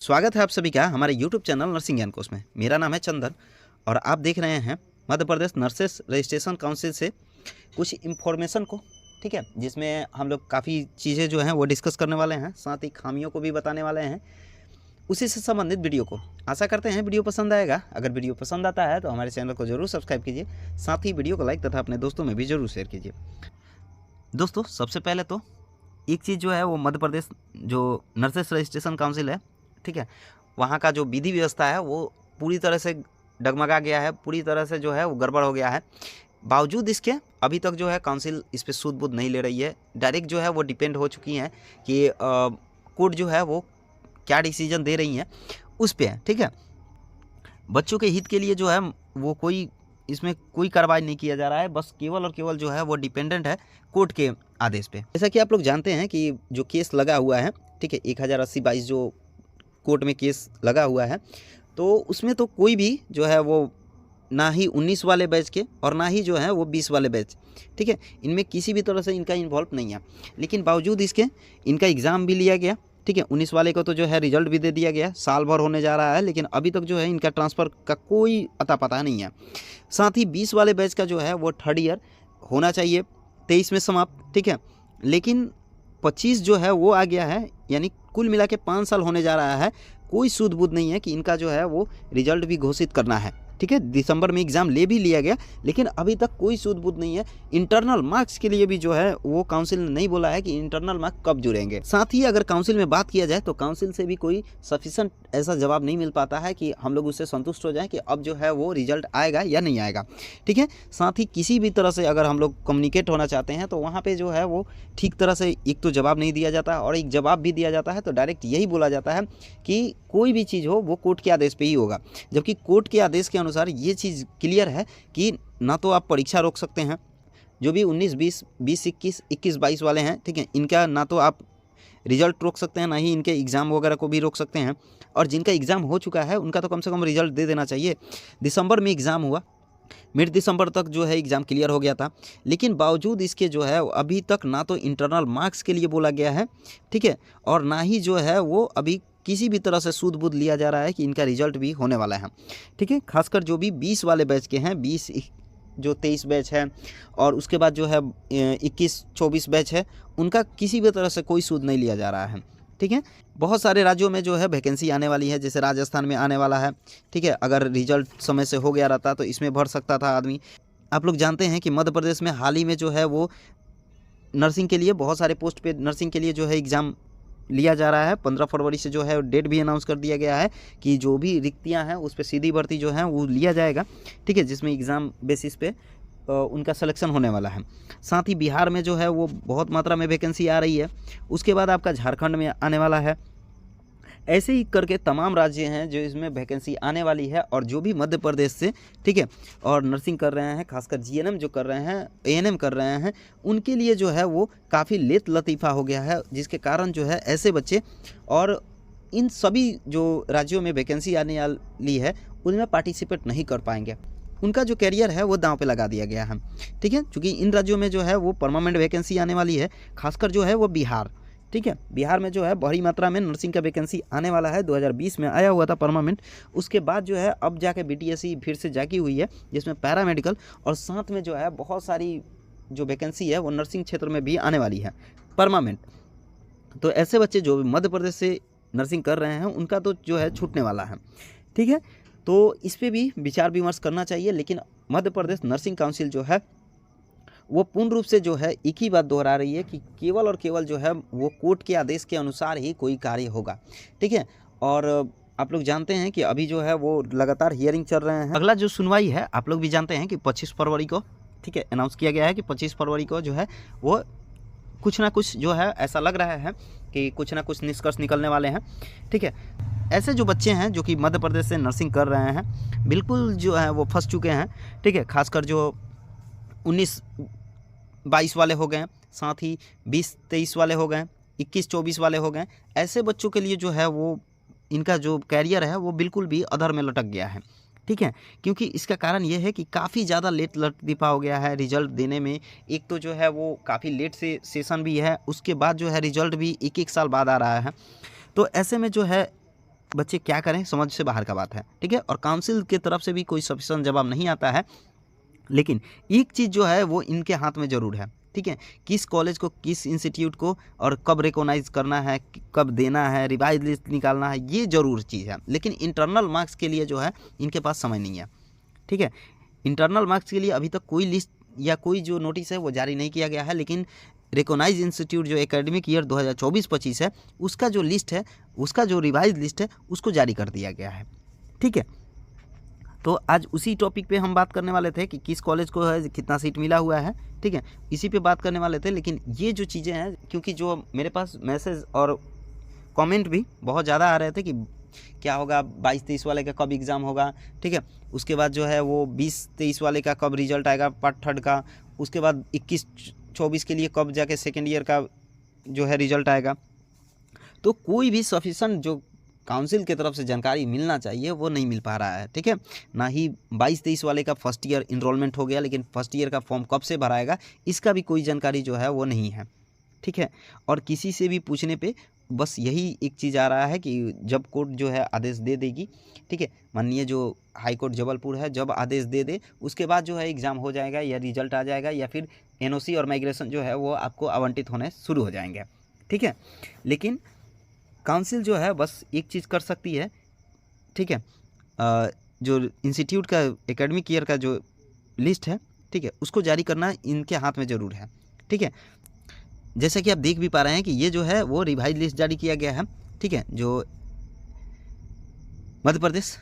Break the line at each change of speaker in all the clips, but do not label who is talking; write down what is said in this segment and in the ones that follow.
स्वागत है आप सभी का हमारे YouTube चैनल नर्सिंग ज्ञान कोर्स में। मेरा नाम है चंदन और आप देख रहे हैं Madhya Pradesh nurses registration council से कुछ इन्फॉर्मेशन को, ठीक है, जिसमें हम लोग काफ़ी चीज़ें जो हैं वो डिस्कस करने वाले हैं, साथ ही खामियों को भी बताने वाले हैं। उसी से संबंधित वीडियो को आशा करते हैं वीडियो पसंद आएगा। अगर वीडियो पसंद आता है तो हमारे चैनल को जरूर सब्सक्राइब कीजिए, साथ ही वीडियो को लाइक तथा अपने दोस्तों में भी जरूर शेयर कीजिए। दोस्तों, सबसे पहले तो एक चीज़ जो है वो मध्य प्रदेश जो नर्सेस रजिस्ट्रेशन काउंसिल है, ठीक है, वहाँ का जो विधि व्यवस्था है वो पूरी तरह से डगमगा गया है, पूरी तरह से जो है वो गड़बड़ हो गया है। बावजूद इसके अभी तक जो है काउंसिल इस पर सूद बूद नहीं ले रही है। डायरेक्ट जो है वो डिपेंड हो चुकी हैं कि कोर्ट जो है वो क्या डिसीजन दे रही हैं उस पर, ठीक है। बच्चों के हित के लिए जो है वो इसमें कोई कार्रवाई नहीं किया जा रहा है, बस केवल और केवल जो है वो डिपेंडेंट है कोर्ट के आदेश पे। जैसा कि आप लोग जानते हैं कि जो केस लगा हुआ है, ठीक है, 1080/22 जो कोर्ट में केस लगा हुआ है, तो उसमें तो कोई भी जो है वो ना ही 19 वाले बैच के और ना ही जो है वो 20 वाले बैच, ठीक है, इनमें किसी भी तरह से इनका इन्वॉल्व नहीं है। लेकिन बावजूद इसके इनका एग्ज़ाम भी लिया गया, ठीक है। 19 वाले को तो जो है रिजल्ट भी दे दिया गया, साल भर होने जा रहा है, लेकिन अभी तक जो है इनका ट्रांसफ़र का कोई अता पता नहीं है। साथ ही 20 वाले बैच का जो है वो थर्ड ईयर होना चाहिए 23 में समाप्त, ठीक है, लेकिन 25 जो है वो आ गया है, यानी कुल मिला के 5 साल होने जा रहा है। कोई सूद बूद नहीं है कि इनका जो है वो रिजल्ट भी घोषित करना है, ठीक है। दिसंबर में एग्ज़ाम ले भी लिया गया, लेकिन अभी तक कोई सूद बूद नहीं है। इंटरनल मार्क्स के लिए भी जो है वो काउंसिल ने नहीं बोला है कि इंटरनल मार्क्स कब जुड़ेंगे। साथ ही अगर काउंसिल में बात किया जाए तो काउंसिल से भी कोई सफिशेंट ऐसा जवाब नहीं मिल पाता है कि हम लोग उससे संतुष्ट हो जाएं कि अब जो है वो रिजल्ट आएगा या नहीं आएगा, ठीक है। साथ ही किसी भी तरह से अगर हम लोग कम्युनिकेट होना चाहते हैं तो वहाँ पर जो है वो ठीक तरह से एक तो जवाब नहीं दिया जाता, और एक जवाब भी दिया जाता है तो डायरेक्ट यही बोला जाता है कि कोई भी चीज़ हो वो कोर्ट के आदेश पे ही होगा। जबकि कोर्ट के आदेश के अनुसार ये चीज़ क्लियर है कि ना तो आप परीक्षा रोक सकते हैं, जो भी 19, 20, 20, 21, 21, 22 वाले हैं, ठीक है, इनका ना तो आप रिजल्ट रोक सकते हैं, ना ही इनके एग्ज़ाम वगैरह को भी रोक सकते हैं। और जिनका एग्ज़ाम हो चुका है उनका तो कम से कम रिजल्ट दे देना चाहिए। दिसंबर में एग्ज़ाम हुआ, मिड दिसंबर तक जो है एग्ज़ाम क्लियर हो गया था, लेकिन बावजूद इसके जो है अभी तक ना तो इंटरनल मार्क्स के लिए बोला गया है, ठीक है, और ना ही जो है वो अभी किसी भी तरह से सूद बूद लिया जा रहा है कि इनका रिजल्ट भी होने वाला है, ठीक है। खासकर जो भी 20 वाले बैच के हैं, 20 जो 23 बैच है और उसके बाद जो है 21-24 बैच है, उनका किसी भी तरह से कोई सूद नहीं लिया जा रहा है, ठीक है। बहुत सारे राज्यों में जो है वैकेंसी आने वाली है, जैसे राजस्थान में आने वाला है, ठीक है। अगर रिजल्ट समय से हो गया रहता तो इसमें भर सकता था आदमी। आप लोग जानते हैं कि मध्य प्रदेश में हाल ही में जो है वो नर्सिंग के लिए बहुत सारे पोस्ट पे नर्सिंग के लिए जो है एग्ज़ाम लिया जा रहा है। 15 फरवरी से जो है डेट भी अनाउंस कर दिया गया है कि जो भी रिक्तियां हैं उस पर सीधी भर्ती जो है वो लिया जाएगा, ठीक है, जिसमें एग्ज़ाम बेसिस पे उनका सिलेक्शन होने वाला है। साथ ही बिहार में जो है वो बहुत मात्रा में वैकेंसी आ रही है। उसके बाद आपका झारखंड में आने वाला है। ऐसे ही करके तमाम राज्य हैं जो इसमें वैकेंसी आने वाली है, और जो भी मध्य प्रदेश से, ठीक है, और नर्सिंग कर रहे हैं, खासकर जीएनएम जो कर रहे हैं, एएनएम कर रहे हैं, उनके लिए जो है वो काफ़ी लेत लतीफ़ा हो गया है, जिसके कारण जो है ऐसे बच्चे और इन सभी जो राज्यों में वैकेंसी आने वाली है उनमें पार्टिसिपेट नहीं कर पाएंगे। उनका जो कैरियर है वो दांव पे लगा दिया गया है, ठीक है, क्योंकि इन राज्यों में जो है वो परमानेंट वैकेंसी आने वाली है। खासकर जो है वो बिहार, ठीक है, बिहार में जो है बड़ी मात्रा में नर्सिंग का वैकेंसी आने वाला है। 2020 में आया हुआ था परमानेंट, उसके बाद जो है अब जाके बीटीएससी फिर से जागी हुई है, जिसमें पैरामेडिकल और साथ में जो है बहुत सारी जो वैकेंसी है वो नर्सिंग क्षेत्र में भी आने वाली है परमानेंट। तो ऐसे बच्चे जो मध्य प्रदेश से नर्सिंग कर रहे हैं उनका तो जो है छूटने वाला है, ठीक है। तो इस पर भी विचार विमर्श करना चाहिए, लेकिन मध्य प्रदेश नर्सिंग काउंसिल जो है वो पूर्ण रूप से जो है एक ही बात दोहरा रही है कि केवल और केवल जो है वो कोर्ट के आदेश के अनुसार ही कोई कार्य होगा, ठीक है। और आप लोग जानते हैं कि अभी जो है वो लगातार हियरिंग चल रहे हैं। अगला जो सुनवाई है आप लोग भी जानते हैं कि 25 फरवरी को, ठीक है, अनाउंस किया गया है कि 25 फरवरी को जो है वो कुछ ना कुछ जो है ऐसा लग रहा है कि कुछ ना कुछ निष्कर्ष निकलने वाले हैं, ठीक है। ऐसे जो बच्चे हैं जो कि मध्य प्रदेश से नर्सिंग कर रहे हैं बिल्कुल जो है वो फंस चुके हैं, ठीक है। खासकर जो 19-22 वाले हो गए, साथ ही 20-23 वाले हो गए, 21-24 वाले हो गए, ऐसे बच्चों के लिए जो है वो इनका जो कैरियर है वो बिल्कुल भी अधर में लटक गया है, ठीक है। क्योंकि इसका कारण ये है कि काफ़ी ज़्यादा लेट लतीफ़ा हो गया है रिजल्ट देने में। एक तो जो है वो काफ़ी लेट से सेशन भी है, उसके बाद जो है रिजल्ट भी एक एक साल बाद आ रहा है। तो ऐसे में जो है बच्चे क्या करें, समझ से बाहर का बात है, ठीक है। और काउंसिल की तरफ से भी कोई सफिशिएंट जवाब नहीं आता है, लेकिन एक चीज़ जो है वो इनके हाथ में ज़रूर है, ठीक है। किस कॉलेज को, किस इंस्टीट्यूट को और कब रिकॉग्नाइज करना है, कब देना है, रिवाइज लिस्ट निकालना है, ये ज़रूर चीज़ है। लेकिन इंटरनल मार्क्स के लिए जो है इनके पास समय नहीं है, ठीक है। इंटरनल मार्क्स के लिए अभी तक कोई लिस्ट या कोई जो नोटिस है वो जारी नहीं किया गया है, लेकिन रिकॉग्नाइज इंस्टीट्यूट जो एकेडमिक ईयर 2024-25 है उसका जो लिस्ट है, उसका जो रिवाइज लिस्ट है उसको जारी कर दिया गया है, ठीक है। तो आज उसी टॉपिक पे हम बात करने वाले थे कि किस कॉलेज को है कितना सीट मिला हुआ है, ठीक है, इसी पे बात करने वाले थे। लेकिन ये जो चीज़ें हैं, क्योंकि जो मेरे पास मैसेज और कमेंट भी बहुत ज़्यादा आ रहे थे कि क्या होगा 22-23 वाले का कब एग्ज़ाम होगा, ठीक है, उसके बाद जो है वो 20-23 वाले का कब रिजल्ट आएगा पार्ट थर्ड का, उसके बाद 21-24 के लिए कब जाके सेकेंड ईयर का जो है रिजल्ट आएगा। तो कोई भी सफिशेंट जो काउंसिल की तरफ से जानकारी मिलना चाहिए वो नहीं मिल पा रहा है, ठीक है। ना ही 22-23 वाले का फर्स्ट ईयर इनरोलमेंट हो गया, लेकिन फर्स्ट ईयर का फॉर्म कब से भराएगा इसका भी कोई जानकारी जो है वो नहीं है, ठीक है। और किसी से भी पूछने पे बस यही एक चीज़ आ रहा है कि जब कोर्ट जो है आदेश दे देगी, ठीक है, माननीय जो हाई कोर्ट जबलपुर है जब आदेश दे दे उसके बाद जो है एग्ज़ाम हो जाएगा या रिजल्ट आ जाएगा या फिर एनओसी और माइग्रेशन जो है वो आपको आवंटित होने शुरू हो जाएंगे, ठीक है। लेकिन काउंसिल जो है बस एक चीज़ कर सकती है, ठीक है, जो इंस्टीट्यूट का एकेडमिक ईयर का जो लिस्ट है, ठीक है, उसको जारी करना इनके हाथ में ज़रूर है, ठीक है। जैसा कि आप देख भी पा रहे हैं कि ये जो है वो रिवाइज लिस्ट जारी किया गया है, ठीक है, जो Madhya Pradesh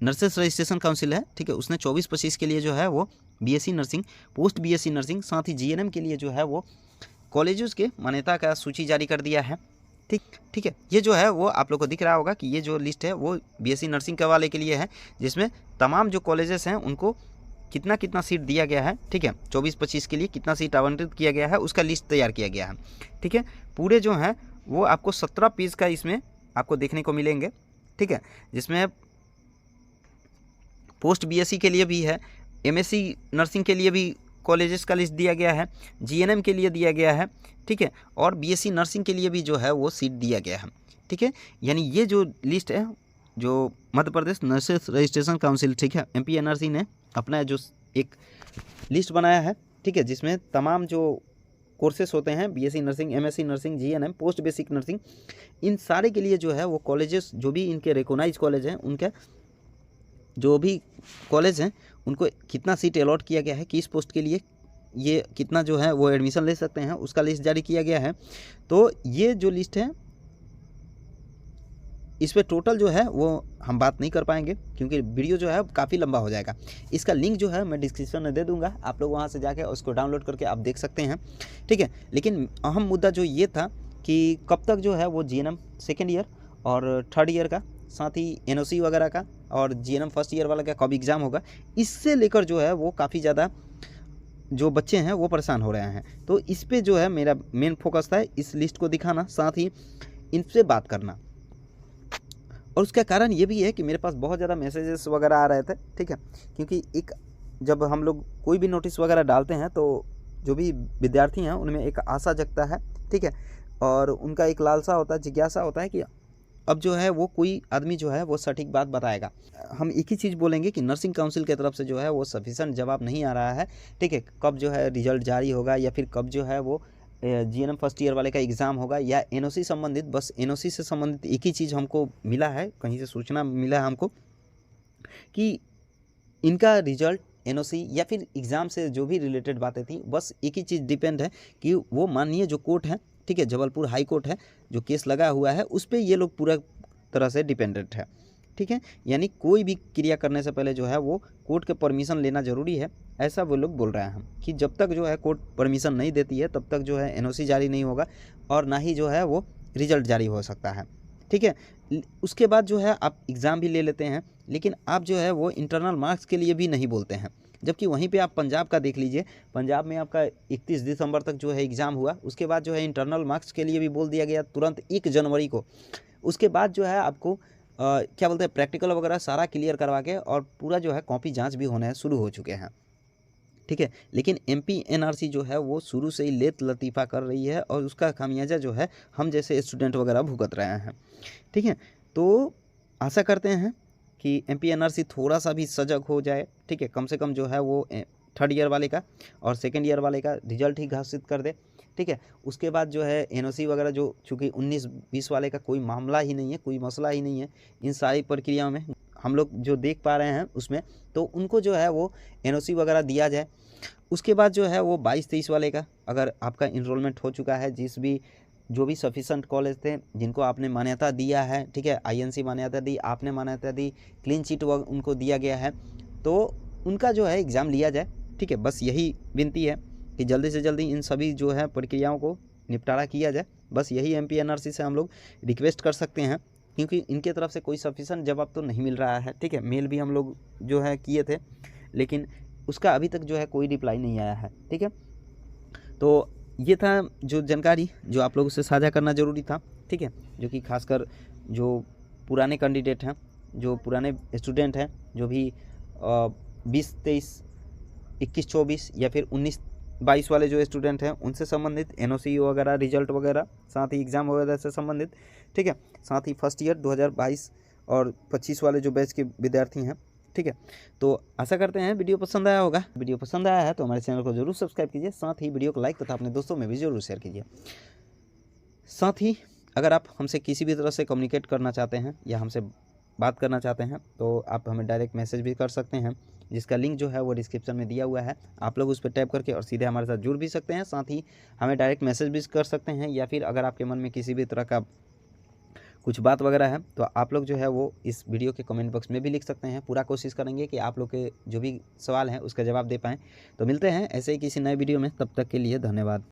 nurses registration council है, ठीक है, उसने 24-25 के लिए जो है वो BSc nursing, post BSc nursing, साथ ही जीएनएम के लिए जो है वो कॉलेजेस के मान्यता का सूची जारी कर दिया है, ठीक है। ये जो है वो आप लोग को दिख रहा होगा कि ये जो लिस्ट है वो बीएससी नर्सिंग के वाले के लिए है, जिसमें तमाम जो कॉलेजेस हैं उनको कितना कितना सीट दिया गया है, ठीक है, 24-25 के लिए कितना सीट आवंटित किया गया है उसका लिस्ट तैयार किया गया है, ठीक है। पूरे जो हैं वो आपको 17 पेज का इसमें आपको देखने को मिलेंगे, ठीक है, जिसमें पोस्ट बीएससी के लिए भी है, एमएससी नर्सिंग के लिए भी कॉलेजेस का लिस्ट दिया गया है, जीएनएम के लिए दिया गया है, ठीक है, और बीएससी नर्सिंग के लिए भी जो है वो सीट दिया गया है, ठीक है। यानी ये जो लिस्ट है जो Madhya Pradesh nurses registration council, ठीक है, एमपीएनआरसी ने अपना जो एक लिस्ट बनाया है, ठीक है, जिसमें तमाम जो कोर्सेस होते हैं BSc nursing, MSc nursing, GNM, post basic nursing, इन सारे के लिए जो है वो कॉलेजेस जो भी इनके रिकॉग्नाइज कॉलेज हैं उनके जो भी कॉलेज हैं उनको कितना सीट अलॉट किया गया है, किस पोस्ट के लिए ये कितना जो है वो एडमिशन ले सकते हैं उसका लिस्ट जारी किया गया है। तो ये जो लिस्ट है इस पे टोटल जो है वो हम बात नहीं कर पाएंगे क्योंकि वीडियो जो है काफ़ी लंबा हो जाएगा। इसका लिंक जो है मैं डिस्क्रिप्शन में दे दूंगा, आप लोग वहाँ से जाके उसको डाउनलोड करके आप देख सकते हैं, ठीक है। लेकिन अहम मुद्दा जो ये था कि कब तक जो है वो जीएनएम सेकेंड ईयर और थर्ड ईयर का, साथ ही एनओसी वगैरह का और जीएनएम फर्स्ट ईयर वाला का कब एग्ज़ाम होगा, इससे लेकर जो है वो काफ़ी ज़्यादा जो बच्चे हैं वो परेशान हो रहे हैं। तो इस पे जो है मेरा मेन फोकस था, इस लिस्ट को दिखाना, साथ ही इनसे बात करना। और उसका कारण ये भी है कि मेरे पास बहुत ज़्यादा मैसेजेस वगैरह आ रहे थे, ठीक है, क्योंकि एक जब हम लोग कोई भी नोटिस वगैरह डालते हैं तो जो भी विद्यार्थी हैं उनमें एक आशा जगता है, ठीक है, और उनका एक लालसा होता है, जिज्ञासा होता है कि अब जो है वो कोई आदमी जो है वो सटीक बात बताएगा। हम एक ही चीज़ बोलेंगे कि नर्सिंग काउंसिल की तरफ से जो है वो सफिशेंट जवाब नहीं आ रहा है, ठीक है, कब जो है रिजल्ट जारी होगा या फिर कब जो है वो जीएनएम फर्स्ट ईयर वाले का एग्ज़ाम होगा या एनओसी संबंधित, बस एनओसी से संबंधित एक ही चीज़ हमको मिला है, कहीं से सूचना मिला है हमको कि इनका रिजल्ट, एनओसी या फिर एग्ज़ाम से जो भी रिलेटेड बातें थी, बस एक ही चीज़ डिपेंड है कि वो माननीय जो कोर्ट है, ठीक है, जबलपुर हाई कोर्ट है, जो केस लगा हुआ है उस पर ये लोग पूरा तरह से डिपेंडेंट है, ठीक है। यानी कोई भी क्रिया करने से पहले जो है वो कोर्ट के परमिशन लेना ज़रूरी है, ऐसा वो लोग बोल रहे हैं कि जब तक जो है कोर्ट परमिशन नहीं देती है तब तक जो है एनओसी जारी नहीं होगा और ना ही जो है वो रिजल्ट जारी हो सकता है, ठीक है। उसके बाद जो है आप एग्ज़ाम भी ले लेते हैं, लेकिन आप जो है वो इंटरनल मार्क्स के लिए भी नहीं बोलते हैं, जबकि वहीं पे आप पंजाब का देख लीजिए, पंजाब में आपका 31 दिसंबर तक जो है एग्ज़ाम हुआ, उसके बाद जो है इंटरनल मार्क्स के लिए भी बोल दिया गया तुरंत 1 जनवरी को। उसके बाद जो है आपको क्या बोलते हैं प्रैक्टिकल वगैरह सारा क्लियर करवा के और पूरा जो है कॉपी जांच भी होने शुरू हो चुके हैं, ठीक है। लेकिन एमपीएनआरसी जो है वो शुरू से ही लेत लतीफ़ा कर रही है और उसका खामियाजा जो है हम जैसे स्टूडेंट वगैरह भुगत रहे हैं, ठीक है। तो आशा करते हैं कि एमपी एनआरसी थोड़ा सा भी सजग हो जाए, ठीक है। कम से कम जो है वो थर्ड ईयर वाले का और सेकेंड ईयर वाले का रिजल्ट ही घोषित कर दे, ठीक है। उसके बाद जो है एनओसी वगैरह जो चूँकि 19-20 वाले का कोई मामला ही नहीं है, कोई मसला ही नहीं है इन सारी प्रक्रियाओं में, हम लोग जो देख पा रहे हैं उसमें, तो उनको जो है वो एनओसी वगैरह दिया जाए। उसके बाद जो है वो 22-23 वाले का अगर आपका इनरोलमेंट हो चुका है, जो भी सफिशेंट कॉलेज थे जिनको आपने मान्यता दिया है, ठीक है, आईएनसी मान्यता दी, आपने मान्यता दी, क्लीन चिट उनको दिया गया है, तो उनका जो है एग्ज़ाम लिया जाए, ठीक है। बस यही विनती है कि जल्दी से जल्दी इन सभी जो है प्रक्रियाओं को निपटारा किया जाए। बस यही एमपी एनआरसी से हम लोग रिक्वेस्ट कर सकते हैं, क्योंकि इनके तरफ से कोई सफिशेंट जवाब तो नहीं मिल रहा है, ठीक है। मेल भी हम लोग जो है किए थे, लेकिन उसका अभी तक जो है कोई रिप्लाई नहीं आया है, ठीक है। तो ये था जो जानकारी जो आप लोगों से साझा करना ज़रूरी था, ठीक है। जो कि खासकर जो पुराने कैंडिडेट हैं, जो पुराने स्टूडेंट हैं, जो भी 20-23, 21-24 या फिर 19-22 वाले जो स्टूडेंट हैं, उनसे संबंधित एनओसी वगैरह, रिजल्ट वगैरह, साथ ही एग्ज़ाम वगैरह से संबंधित, ठीक है। साथ ही फर्स्ट ईयर 2022 और 25 वाले जो बैच के विद्यार्थी हैं, ठीक है। तो आशा करते हैं वीडियो पसंद आया होगा। वीडियो पसंद आया है तो हमारे चैनल को जरूर सब्सक्राइब कीजिए, साथ ही वीडियो को लाइक तथा अपने दोस्तों में भी जरूर शेयर कीजिए। साथ ही अगर आप हमसे किसी भी तरह से कम्युनिकेट करना चाहते हैं या हमसे बात करना चाहते हैं तो आप हमें डायरेक्ट मैसेज भी कर सकते हैं, जिसका लिंक जो है वो डिस्क्रिप्शन में दिया हुआ है। आप लोग उस पर टैप करके और सीधे हमारे साथ जुड़ भी सकते हैं, साथ ही हमें डायरेक्ट मैसेज भी कर सकते हैं, या फिर अगर आपके मन में किसी भी तरह का कुछ बात वगैरह है तो आप लोग जो है वो इस वीडियो के कमेंट बॉक्स में भी लिख सकते हैं। पूरा कोशिश करेंगे कि आप लोग के जो भी सवाल हैं उसका जवाब दे पाएँ। तो मिलते हैं ऐसे ही किसी नए वीडियो में, तब तक के लिए धन्यवाद।